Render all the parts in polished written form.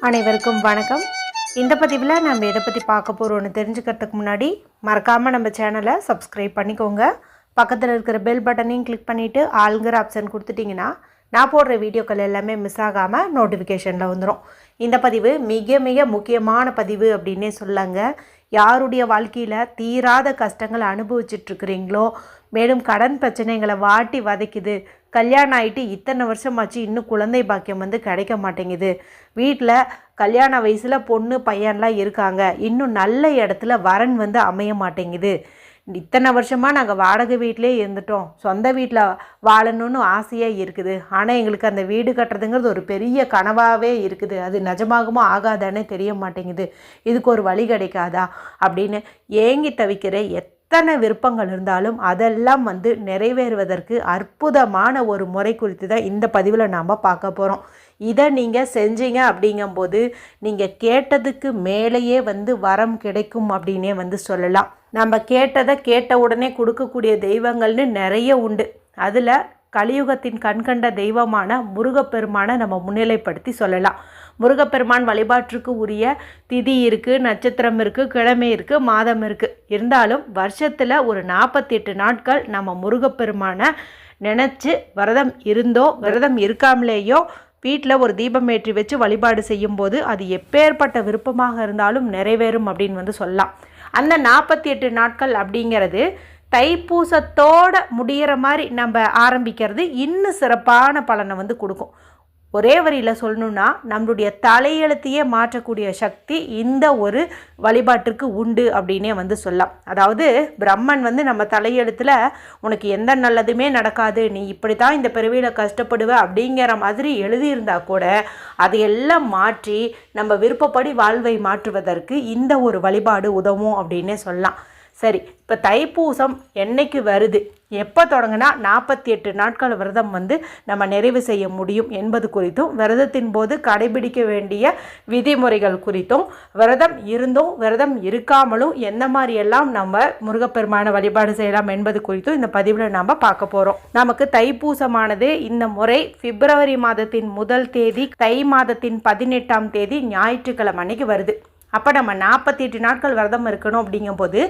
அனைவருக்கும் வணக்கம். இந்த பதிவில் நம்ம எதை பற்றி பார்க்க போகிறோன்னு தெரிஞ்சுக்கிறதுக்கு முன்னாடி மறக்காமல் நம்ம சேனலை சப்ஸ்கிரைப் பண்ணிக்கோங்க. பக்கத்தில் இருக்கிற பெல் பட்டனையும் கிளிக் பண்ணிவிட்டு ஆளுங்கிற ஆப்ஷன் கொடுத்துட்டிங்கன்னா நான் போடுற வீடியோக்கள் எல்லாமே மிஸ் ஆகாமல் நோட்டிஃபிகேஷனில் வந்துடும். இந்த பதிவு மிக மிக முக்கியமான பதிவு அப்படின்னே சொல்லாங்க. யாருடைய வாழ்க்கையில் தீராத கஷ்டங்களை அனுபவிச்சிட்ருக்கிறீங்களோ, மேலும் கடன் பிரச்சனைகளை வாட்டி வதைக்குது, கல்யாணம் ஆகிட்டு இத்தனை வருஷமாச்சு இன்னும் குழந்தை பாக்கியம் கிடைக்க மாட்டேங்குது, வீட்டில் கல்யாண வயசில் பொண்ணு பையன்லாம் இருக்காங்க, இன்னும் நல்ல இடத்துல வரன் அமைய மாட்டேங்குது, இத்தனை வருஷமாக நாங்கள் வாடகை வீட்டிலே இருந்துட்டோம், சொந்த வீட்டில் வாழணும்னு ஆசையாக இருக்குது, ஆனால் எங்களுக்கு அந்த வீடு கட்டுறதுங்கிறது ஒரு பெரிய கனவாகவே இருக்குது, அது நிஜமாகுமோ ஆகாதானே தெரிய மாட்டேங்குது, இதுக்கு ஒரு வழி கிடைக்காதா அப்படின்னு ஏங்கி தவிக்கிற எத்தனை விருப்பங்கள் இருந்தாலும் அதெல்லாம் நிறைவேறுவதற்கு அற்புதமான ஒரு முறை குறித்து தான் இந்த பதிவில் நாம் பார்க்க போகிறோம். இதை நீங்கள் செஞ்சீங்க அப்படிங்கும்போது நீங்கள் கேட்டதுக்கு மேலேயே வரம் கிடைக்கும் அப்படின்னே சொல்லலாம். நம்ம கேட்டதை கேட்ட உடனே கொடுக்கக்கூடிய தெய்வங்கள்னு நிறைய உண்டு. அதில் கலியுகத்தின் கண்கண்ட தெய்வமான முருகப்பெருமானை நம்ம முன்னிலைப்படுத்தி சொல்லலாம். முருகப்பெருமான் வழிபாட்டுக்கு உரிய திதி இருக்குது, நட்சத்திரம் இருக்குது, கிழமை இருக்குது, மாதம் இருக்குது. இருந்தாலும் வருஷத்தில் ஒரு 48 நாட்கள் நம்ம முருகப்பெருமானை நினச்சி விரதம் இருந்தோ விரதம் இருக்காமலேயோ வீட்டில் ஒரு தீபம் ஏற்றி வச்சு வழிபாடு செய்யும்போது அது எப்பேற்பட்ட விருப்பமாக இருந்தாலும் நிறைவேறும் அப்படின்னு சொல்லலாம். அந்த 48 நாட்கள் அப்படிங்கிறது தைப்பூசத்தோட முடிகிற மாதிரி நம்ம ஆரம்பிக்கிறது இன்னும் சிறப்பான பலனை கொடுக்கும். ஒரே வரியில் சொல்லணுன்னா நம்மளுடைய தலையெழுத்தையே மாற்றக்கூடிய சக்தி இந்த ஒரு வழிபாட்டிற்கு உண்டு அப்படின்னே சொல்லலாம். அதாவது பிரம்மன் நம்ம தலையெழுத்தில் உனக்கு எந்த நல்லதுமே நடக்காது, நீ இப்படி தான் இந்த பிறவியில் கஷ்டப்படுவ அப்படிங்கிற மாதிரி எழுதியிருந்தால் கூட அதையெல்லாம் மாற்றி நம்ம விருப்பப்படி வாழ்வை மாற்றுவதற்கு இந்த ஒரு வழிபாடு உதவும் அப்படின்னே சொல்லலாம். சரி, இப்போ தைப்பூசம் என்னைக்கு வருது, எப்போ தொடங்கினா 48 நாட்கள் விரதம் நம்ம நிறைவு செய்ய முடியும் என்பது குறித்தும், விரதத்தின் போது கடைபிடிக்க வேண்டிய விதிமுறைகள் குறித்தும், விரதம் இருந்தும் விரதம் இருக்காமலும் எந்த மாதிரியெல்லாம் நம்ம முருகப்பெருமான வழிபாடு செய்யலாம் என்பது குறித்தும் இந்த பதிவில் நாம் பார்க்க போகிறோம். நமக்கு தைப்பூசமானது இந்த முறை பிப்ரவரி மாதத்தின் முதல் தேதி தை மாதத்தின் 18ஆம் தேதி ஞாயிற்றுக்கிழமை அன்னைக்கு வருது. அப்போ நம்ம 48 நாட்கள் விரதம் இருக்கணும் அப்படிங்கும்போது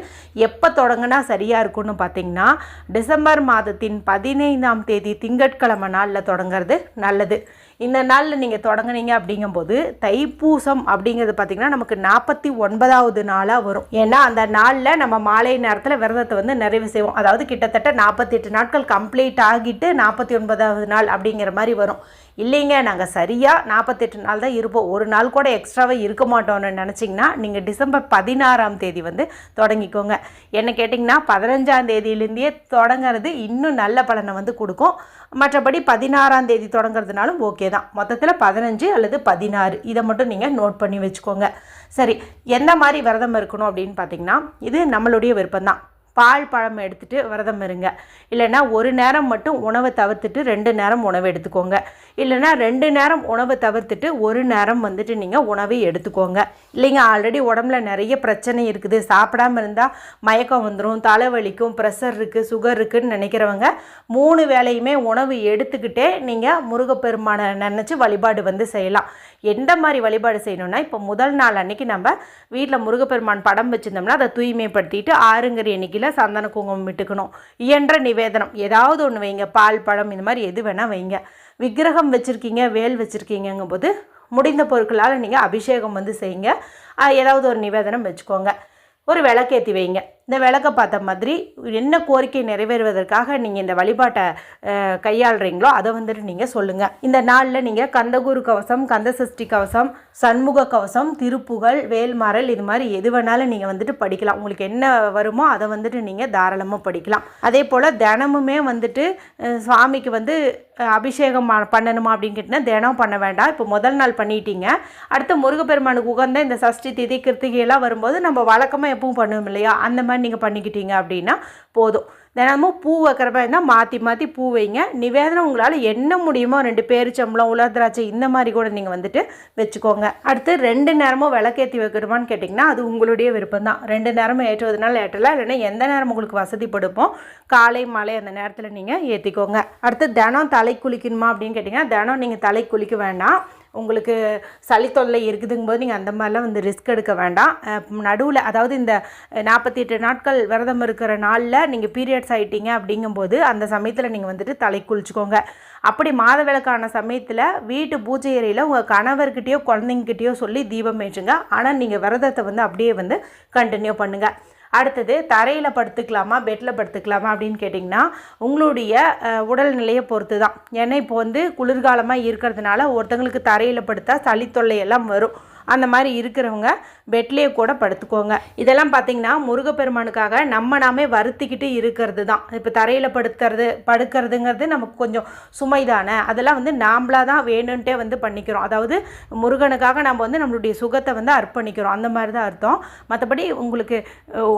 எப்போ தொடங்கினா சரியாக இருக்கும்னு பார்த்திங்கன்னா டிசம்பர் மாதத்தின் 15ஆம் தேதி திங்கட்கிழமை நாளில் தொடங்கிறது நல்லது. இந்த நாளில் நீங்கள் தொடங்குனீங்க அப்படிங்கும்போது தைப்பூசம் அப்படிங்கிறது பார்த்திங்கன்னா நமக்கு 49வது நாளாக வரும். ஏன்னா அந்த நாளில் நம்ம மாலை நேரத்தில் விரதத்தை நிறைவு செய்வோம். அதாவது கிட்டத்தட்ட 48 நாட்கள் கம்ப்ளீட் ஆகிட்டு 49வது நாள் அப்படிங்கிற மாதிரி வரும். இல்லைங்க, நாங்கள் சரியாக 48 நாள் தான் இருப்போம், ஒரு நாள் கூட எக்ஸ்ட்ராவாக இருக்க மாட்டோம்னு நினச்சிங்கன்னா நீங்கள் டிசம்பர் 16ஆம் தேதி தொடங்கிக்கோங்க. என்ன கேட்டிங்கன்னா 15ஆம் தேதியிலேருந்தே தொடங்கிறது இன்னும் நல்ல பலனை கொடுக்கும். மற்றபடி 16ஆம் தேதி தொடங்கிறதுனாலும் ஓகே தான். மொத்தத்தில் 15 அல்லது 16 இதை மட்டும் நீங்கள் நோட் பண்ணி வச்சுக்கோங்க. சரி, எந்த மாதிரி விரதம் இருக்கணும் அப்படின்னு பார்த்தீங்கன்னா இது நம்மளுடைய விருப்பம்தான். பால் பழம் எடுத்துகிட்டு விரதம் இருங்க. இல்லைனா ஒரு நேரம் மட்டும் உணவை தவிர்த்துட்டு 2 நேரம் உணவு எடுத்துக்கோங்க. இல்லைனா 2 நேரம் உணவை தவிர்த்துட்டு ஒரு நேரம் நீங்கள் உணவை எடுத்துக்கோங்க. இல்லைங்க, ஆல்ரெடி உடம்புல நிறைய பிரச்சனை இருக்குது, சாப்பிடாமல் இருந்தால் மயக்கம் வந்துடும், தலைவலிக்கும், ப்ரெஷர் இருக்குது, சுகர் இருக்குதுன்னு நினைக்கிறவங்க 3 வேளையுமே உணவு எடுத்துக்கிட்டே நீங்கள் முருகப்பெருமானை நினச்சி வழிபாடு செய்யலாம். எந்த மாதிரி வழிபாடு செய்யணும்னா, இப்போ முதல் நாள் அன்றைக்கி நம்ம வீட்டில் முருகப்பெருமான் படம் வச்சுருந்தோம்னா அதை தூய்மைப்படுத்திட்டு ஆறுங்கறி எண்ணிக்கையில் சந்தன குங்குமம் விட்டுக்கணும். இயன்ற நிவேதனம் ஏதாவது ஒன்று வைங்க, பால் பழம் இந்த மாதிரி எது வேணால் வைங்க. விக்கிரகம் வச்சுருக்கீங்க, வேல் வச்சுருக்கீங்கும் போது முடிந்த பொருட்களால் நீங்கள் அபிஷேகம் செய்யுங்க. ஏதாவது ஒரு நிவேதனம் வச்சுக்கோங்க. ஒரு விளக்கேற்றி வைங்க. இந்த விளக்கை பார்த்த மாதிரி என்ன கோரிக்கை நிறைவேறுவதற்காக நீங்கள் இந்த வழிபாட்டை கையாளுறீங்களோ அதை நீங்கள் சொல்லுங்கள். இந்த நாளில் நீங்கள் கந்தகுரு கவசம், கந்த சஷ்டி கவசம், சண்முக கவசம், திருப்புகழ், வேல்மாறல் இது மாதிரி எது வேணாலும் நீங்கள் படிக்கலாம். உங்களுக்கு என்ன வருமோ அதை நீங்கள் தாராளமாக படிக்கலாம். அதே போல் தினமுமே சுவாமிக்கு அபிஷேகம் பண்ணணுமா அப்படின்னு கேட்டிங்கன்னா தினம் பண்ண வேண்டாம். இப்போ முதல் நாள் பண்ணிட்டீங்க, அடுத்த முருகப்பெருமானுக்கு உகந்த இந்த சஷ்டி திதி கிருத்திகையெல்லாம் வரும்போது நம்ம வழக்கமாக எப்பவும் பண்ணுவோம் இல்லையா, அந்த மாதிரி நீங்கள் பண்ணிக்கிட்டீங்க அப்படின்னா போதும். தினமும் பூ வைக்கிறப்ப இருந்தால் மாற்றி பூ வைங்க. நிவேதனம் உங்களால் என்ன முடியுமோ 2 பேரிச்சம்பளம், உலர் திராட்சை இந்த மாதிரி கூட நீங்கள் வச்சுக்கோங்க. அடுத்து 2 நேரமும் விளக்கேற்றி வைக்கணுமான்னு கேட்டிங்கன்னா அது உங்களுடைய விருப்பம் தான். 2 நேரமும் ஏற்றுவதனால ஏற்றலாம், இல்லைன்னா எந்த நேரம் உங்களுக்கு வசதிப்படுப்போம் காலை மாலை அந்த நேரத்தில் நீங்கள் ஏற்றிக்கோங்க. அடுத்து தினம் தலை குளிக்கணுமா அப்படின்னு கேட்டிங்கன்னா தினம் நீங்கள் தலை குளிக்க வேண்டாம். உங்களுக்கு சளி தொல்லை இருக்குதுங்கும்போது நீங்கள் அந்த மாதிரிலாம் வந்து ரிஸ்க் எடுக்க வேண்டாம். நடுவில் அதாவது இந்த 48 நாட்கள் விரதம் இருக்கிற நாளில் நீங்கள் பீரியட்ஸ் ஆகிட்டீங்க அப்படிங்கும்போது அந்த சமயத்தில் நீங்கள் வந்துட்டு தலை குளிச்சுக்கோங்க. அப்படி மாதவிலக்கான சமயத்தில் வீட்டு பூஜை அறையில் உங்கள் கணவர்கிட்டயோ குழந்தைங்கிட்டயோ சொல்லி தீபம் ஏற்றுங்க. ஆனால் நீங்கள் விரதத்தை வந்து அப்படியே வந்து கண்டினியூ பண்ணுங்கள். அடுத்தது தரையில் படுத்துக்கலாமா பெட்டில் படுத்துக்கலாமா அப்படின்னு கேட்டிங்கன்னா உங்களுடைய உடல்நிலையை பொறுத்து தான். ஏன்னா இப்போ வந்து குளிர்காலமாக இருக்கிறதுனால ஒருத்தங்களுக்கு தரையில் படுத்தா சளி தொல்லையெல்லாம் வரும். அந்த மாதிரி இருக்கிறவங்க பெட்லேயே கூட படுத்துக்கோங்க. இதெல்லாம் பார்த்திங்கன்னா முருகப்பெருமானுக்காக நாமே வருத்திக்கிட்டு இருக்கிறது தான். இப்போ தரையில் படுக்கிறதுங்கிறது நமக்கு கொஞ்சம் சுமை தானே, அதெல்லாம் வந்து நாம்ளாக தான் வேணுன்ட்டே வந்து பண்ணிக்கிறோம். அதாவது முருகனுக்காக நம்ம வந்து நம்மளுடைய சுகத்தை வந்து அர்ப்பணிக்கிறோம், அந்த மாதிரி தான் அர்த்தம். மற்றபடி உங்களுக்கு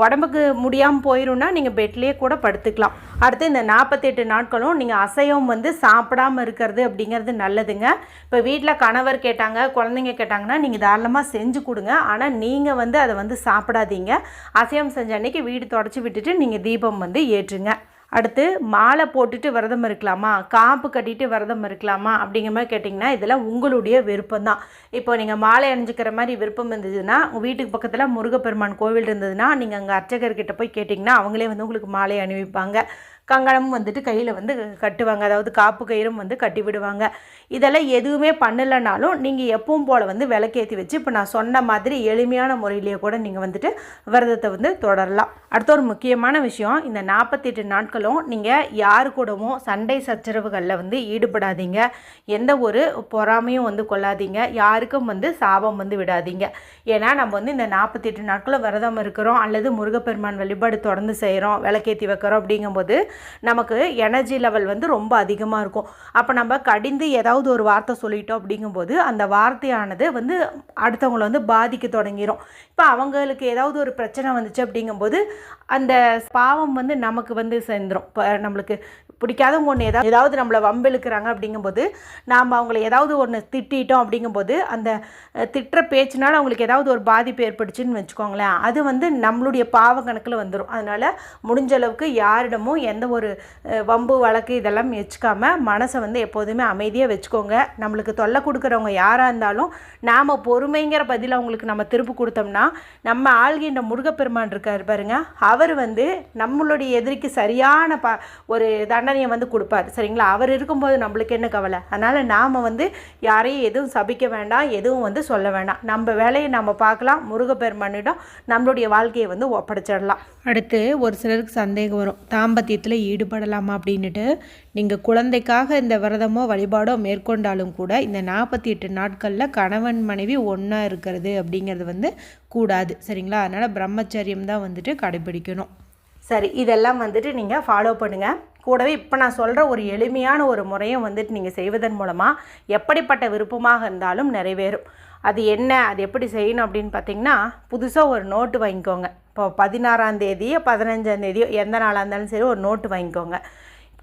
உடம்புக்கு முடியாமல் போயிடும்னா நீங்கள் பெட்லேயே கூட படுத்துக்கலாம். அடுத்து இந்த 48 நாட்களும் நீங்கள் அசைவம் வந்து சாப்பிடாமல் இருக்கிறது அப்படிங்கிறது நல்லதுங்க. இப்போ வீட்டில் கணவர் கேட்டாங்க குழந்தைங்க கேட்டாங்கன்னா நீங்கள் தாராளமாக செஞ்சு கொடுங்க. ஆனால் நீங்கள் வந்து அதை வந்து சாப்பிடாதீங்க. அசைவம் செஞ்ச அன்றைக்கி வீடு தொடச்சி விட்டுட்டு நீங்கள் தீபம் வந்து ஏற்றுங்க. அடுத்து மாலை போட்டுட்டு விரதம் இருக்கலாமா, காப்பு கட்டிட்டு விரதம் இருக்கலாமா அப்படிங்கிற மாதிரி கேட்டிங்கன்னா இதெல்லாம் உங்களுடைய விருப்பம் தான். இப்போ நீங்கள் மாலை அணிஞ்சிக்கிற மாதிரி விருப்பம் இருந்ததுன்னா உங்கள் வீட்டுக்கு பக்கத்தில் முருகப்பெருமான் கோவில் இருந்ததுன்னா நீங்கள் அங்கே அர்ச்சகர்கிட்ட போய் கேட்டிங்கன்னா அவங்களே வந்து உங்களுக்கு மாலை அணிவிப்பாங்க. கங்கணமும் வந்துட்டு கையில் வந்து கட்டுவாங்க, அதாவது காப்பு கயிறும் வந்து கட்டி விடுவாங்க. இதெல்லாம் எதுவுமே பண்ணலைனாலும் நீங்கள் எப்பவும் போல் வந்து விளக்கேற்றி வச்சு இப்போ நான் சொன்ன மாதிரி எளிமையான முறையிலேயே கூட நீங்கள் வந்துட்டு விரதத்தை வந்து தொடரலாம். அடுத்த ஒரு முக்கியமான விஷயம், இந்த 48 நாட்களும் நீங்கள் யாரு கூடவும் சண்டை சச்சரவுகளில் வந்து ஈடுபடாதீங்க. எந்த ஒரு பொறாமையும் வந்து கொள்ளாதீங்க. யாருக்கும் வந்து சாபம் வந்து விடாதீங்க. ஏன்னா நம்ம வந்து இந்த 48 நாட்களும் விரதம் இருக்கிறோம் அல்லது முருகப்பெருமான் வழிபாடு தொடர்ந்து செய்கிறோம், விளக்கேற்றி வைக்கிறோம் அப்படிங்கும்போது நமக்கு எனர்ஜி லெவல் வந்து ரொம்ப அதிகமாக இருக்கும். அப்போ நம்ம கடிந்து ஏதாவது ஒரு வார்த்தை சொல்லிட்டோம் அப்படிங்கும்போது அந்த வார்த்தையானது வந்து அடுத்தவங்களை வந்து பாதிக்க தொடங்கிடும். இப்போ அவங்களுக்கு ஏதாவது ஒரு பிரச்சனை வந்துச்சு அப்படிங்கும்போது அந்த பாவம் வந்து நமக்கு வந்து சேர்ந்துடும். இப்போ நம்மளுக்கு பிடிக்காதவங்க ஒன்று ஏதாவது நம்மளை வம்பிழுக்கிறாங்க அப்படிங்கும்போது நாம் அவங்கள ஏதாவது ஒன்று திட்டோம் அப்படிங்கும்போது அந்த திட்டுற பேச்சுனால அவங்களுக்கு ஏதாவது ஒரு பாதிப்பு ஏற்படுச்சுன்னு வச்சுக்கோங்களேன், அது வந்து நம்மளுடைய பாவ கணக்கில் வந்துடும். அதனால் முடிஞ்ச அளவுக்கு யாரிடமும் எந்த ஒரு வம்பு வழக்கு இதெல்லாம் வச்சுக்காமல் மனசை வந்து எப்போதுமே அமைதியாக வச்சுக்கோங்க. நம்மளுக்கு தொல்லை கொடுக்குறவங்க யாராக இருந்தாலும் நாம் பொறுமைங்கிற பதில் அவங்களுக்கு நம்ம திருப்பி கொடுத்தோம்னா நம்ம ஆள்கின்ற முருகப்பெருமான் இருக்கார் பாருங்க, அவர் வந்து நம்மளுடைய எதிரிக்கு சரியான ஒரு தண்டனையை வந்து கொடுப்பார். சரிங்களா, அவர் இருக்கும்போது நம்மளுக்கு என்ன கவலை? அதனால் நாம் வந்து யாரையும் எதுவும் சபிக்க வேண்டாம், எதுவும் வந்து சொல்ல வேண்டாம். நம்ம வேலையை நம்ம பார்க்கலாம், முருகப்பெருமானிடம் நம்மளுடைய வாழ்க்கையை வந்து ஒப்படைச்சிடலாம். அடுத்து ஒரு சிலருக்கு சந்தேகம் வரும், தாம்பத்தியத்தில் ஈடுபடலாமா அப்படின்ட்டு. நீங்கள் குழந்தைக்காக இந்த விரதமோ வழிபாடோ மேற்கொண்டாலும் கூட இந்த 48 நாட்களில் கணவன் மனைவி ஒன்றா இருக்கிறது அப்படிங்கிறது வந்து கூடாது. சரிங்களா, அதனால் பிரம்மச்சரியம் தான் வந்துட்டு கடைபிடிக்கணும். சரி, இதெல்லாம் வந்துட்டு நீங்கள் ஃபாலோ பண்ணுங்கள். கூடவே இப்போ நான் சொல்கிற ஒரு எளிமையான ஒரு முறையும் வந்துட்டு நீங்கள் செய்வதன் மூலமாக எப்படிப்பட்ட விருப்பமாக இருந்தாலும் நிறைவேறும். அது என்ன, அது எப்படி செய்யணும் அப்படின்னு பார்த்தீங்கன்னா, புதுசாக ஒரு நோட்டு வாங்கிக்கோங்க. இப்போ 16ஆம் தேதியோ 15ஆம் தேதியோ எந்த நாளாக இருந்தாலும் சரி ஒரு நோட்டு வாங்கிக்கோங்க.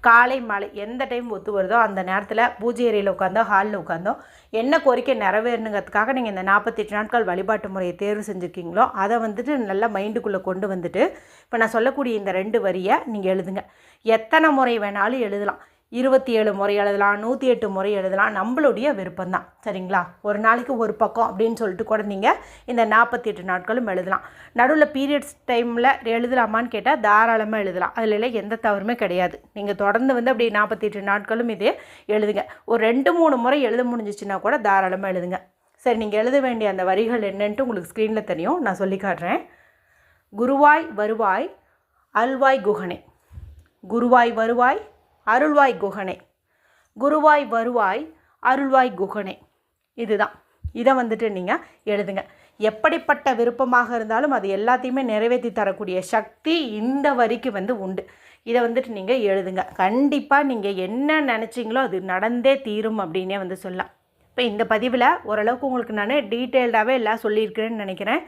காலை மாலை எந்த டைம் ஒத்து வருதோ அந்த நேரத்தில் பூஜை அறையில் உட்காந்தோ ஹாலில் உட்காந்தோ என்ன கோரிக்கை நிறைவேறணுங்கிறதுக்காக நீங்கள் இந்த 48 நாட்கள் வழிபாட்டு முறையை தேர்வு செஞ்சுருக்கீங்களோ அதை வந்துட்டு நல்லா மைண்டுக்குள்ளே கொண்டு வந்துட்டு இப்போ நான் சொல்லக்கூடிய இந்த 2 வரியை நீங்கள் எழுதுங்க. எத்தனை முறை வேணாலும் எழுதலாம். 27 முறை எழுதலாம், 108 முறை எழுதலாம், நம்மளுடைய விருப்பம்தான். சரிங்களா, ஒரு நாளைக்கு ஒரு பக்கம் அப்படின்னு சொல்லிட்டு கூட நீங்கள் இந்த 48 நாட்களும் எழுதலாம். நடுவில் பீரியட்ஸ் டைமில் எழுதலாமான்னு கேட்டால் தாராளமாக எழுதலாம். அதில் எந்த தவறுமே கிடையாது. நீங்கள் தொடர்ந்து வந்து அப்படி 48 நாட்களும் இதே எழுதுங்க. ஒரு 2-3 முறை எழுத முடிஞ்சிச்சுன்னா கூட தாராளமாக எழுதுங்க. சரி, நீங்கள் எழுத வேண்டிய அந்த வரிகள் என்னன்ட்டு உங்களுக்கு ஸ்க்ரீனில் தெரியும், நான் சொல்லி காட்டுறேன். குருவாய் வருவாய் அல்வாய் குகனே, குருவாய் வருவாய் அருள்வாய் குகனே, குருவாய் வருவாய் அருள்வாய் குகனே. இதுதான். இதை வந்துட்டு நீங்கள் எழுதுங்க. எப்படிப்பட்ட விருப்பமாக இருந்தாலும் அது எல்லாத்தையுமே நிறைவேற்றி தரக்கூடிய சக்தி இந்த வரிக்கு வந்து உண்டு. இதை வந்துட்டு நீங்கள் எழுதுங்க. கண்டிப்பாக நீங்கள் என்ன நினச்சிங்களோ அது நடந்தே தீரும் அப்படின்னே வந்து சொல்லலாம். இப்போ இந்த பதிவில் ஓரளவுக்கு உங்களுக்கு நான் டீட்டெயில்டாகவே எல்லாம் சொல்லியிருக்கிறேன்னு நினைக்கிறேன்.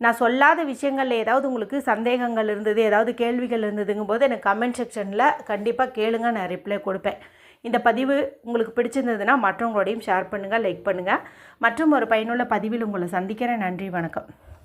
நான் சொல்லாத விஷயங்களில் ஏதாவது உங்களுக்கு சந்தேகங்கள் இருந்தது, ஏதாவது கேள்விகள் இருந்ததுங்கும் போது எனக்கு கமெண்ட் செக்ஷனில் கண்டிப்பாக கேளுங்க, நான் ரிப்ளை கொடுப்பேன். இந்த பதிவு உங்களுக்கு பிடிச்சிருந்ததுன்னா மற்றவங்களோடையும் ஷேர் பண்ணுங்கள், லைக் பண்ணுங்கள். மற்றும் ஒரு பயனுள்ள பதிவில் உங்களை சந்திக்கிறேன். நன்றி, வணக்கம்.